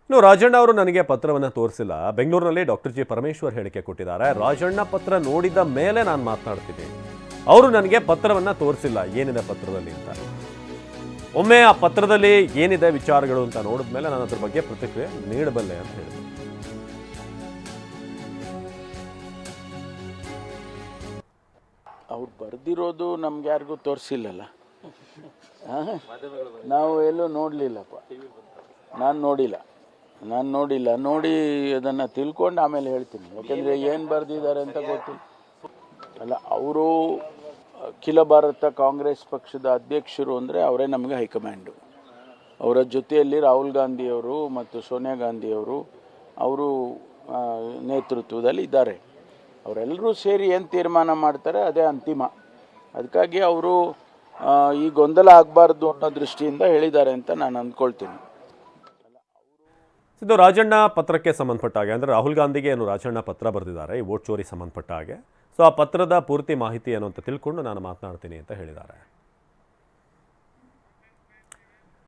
ಇನ್ನು ರಾಜಣ್ಣ ಅವರು ನನಗೆ ಪತ್ರವನ್ನು ತೋರಿಸಿಲ್ಲ. ಬೆಂಗಳೂರಿನಲ್ಲಿ ಡಾಕ್ಟರ್ ಜಿ ಪರಮೇಶ್ವರ್ ಹೇಳಿಕೆ ಕೊಟ್ಟಿದ್ದಾರೆ. ರಾಜಣ್ಣ ಪತ್ರ ನೋಡಿದ ಮೇಲೆ ನಾನು ಮಾತನಾಡ್ತೀನಿ, ಅವರು ನನಗೆ ಪತ್ರವನ್ನು ತೋರಿಸಿಲ್ಲ ಏನಿದೆ ಪತ್ರದಲ್ಲಿ ಅಂತ. ಒಮ್ಮೆ ಆ ಪತ್ರದಲ್ಲಿ ಏನಿದೆ ವಿಚಾರಗಳು ಅಂತ ನೋಡಿದ ಮೇಲೆ ನಾನು ಅದ್ರ ಬಗ್ಗೆ ಪ್ರತಿಕ್ರಿಯೆ ನೀಡಬಲ್ಲೆ ಅಂತ ಹೇಳಿದೆ. ಅವ್ರು ಬರೆದಿರೋದು ನಮ್ಗೆ ಯಾರಿಗೂ ತೋರಿಸಿಲ್ಲಲ್ಲ, ನಾವು ಎಲ್ಲೂ ನೋಡಲಿಲ್ಲಪ್ಪ. ನಾನು ನೋಡಿಲ್ಲ. ನೋಡಿ ಅದನ್ನು ತಿಳ್ಕೊಂಡು ಆಮೇಲೆ ಹೇಳ್ತೀನಿ, ಯಾಕೆಂದರೆ ಏನು ಬರೆದಿದ್ದಾರೆ ಅಂತ ಗೊತ್ತಿಲ್ಲ. ಅಲ್ಲ, ಅವರು ಅಖಿಲ ಭಾರತ ಕಾಂಗ್ರೆಸ್ ಪಕ್ಷದ ಅಧ್ಯಕ್ಷರು ಅಂದರೆ ಅವರೇ ನಮಗೆ ಹೈಕಮಾಂಡು. ಅವರ ಜೊತೆಯಲ್ಲಿ ರಾಹುಲ್ ಗಾಂಧಿಯವರು ಮತ್ತು ಸೋನಿಯಾ ಗಾಂಧಿಯವರು ಅವರು ನೇತೃತ್ವದಲ್ಲಿ ಇದ್ದಾರೆ. ಅವರೆಲ್ಲರೂ ಸೇರಿ ಏನು ತೀರ್ಮಾನ ಮಾಡ್ತಾರೆ ಅದೇ ಅಂತಿಮ. ಅದಕ್ಕಾಗಿ ಅವರು ಈ ಗೊಂದಲ ಆಗಬಾರ್ದು ಅನ್ನೋ ದೃಷ್ಟಿಯಿಂದ ಹೇಳಿದ್ದಾರೆ ಅಂತ ನಾನು ಅಂದ್ಕೊಳ್ತೀನಿ. ಇದು ರಾಜಣ್ಣ ಪತ್ರಕ್ಕೆ ಸಂಬಂಧಪಟ್ಟ ಹಾಗೆ, ಅಂದರೆ ರಾಹುಲ್ ಗಾಂಧಿಗೆ ಏನು ರಾಜಣ್ಣ ಪತ್ರ ಬರೆದಿದ್ದಾರೆ ಈ ವೋಟ್ ಚೋರಿ ಸಂಬಂಧಪಟ್ಟ ಹಾಗೆ. ಸೊ ಆ ಪತ್ರದ ಪೂರ್ತಿ ಮಾಹಿತಿ ಏನು ಅಂತ ತಿಳ್ಕೊಂಡು ನಾನು ಮಾತನಾಡ್ತೀನಿ ಅಂತ ಹೇಳಿದ್ದಾರೆ.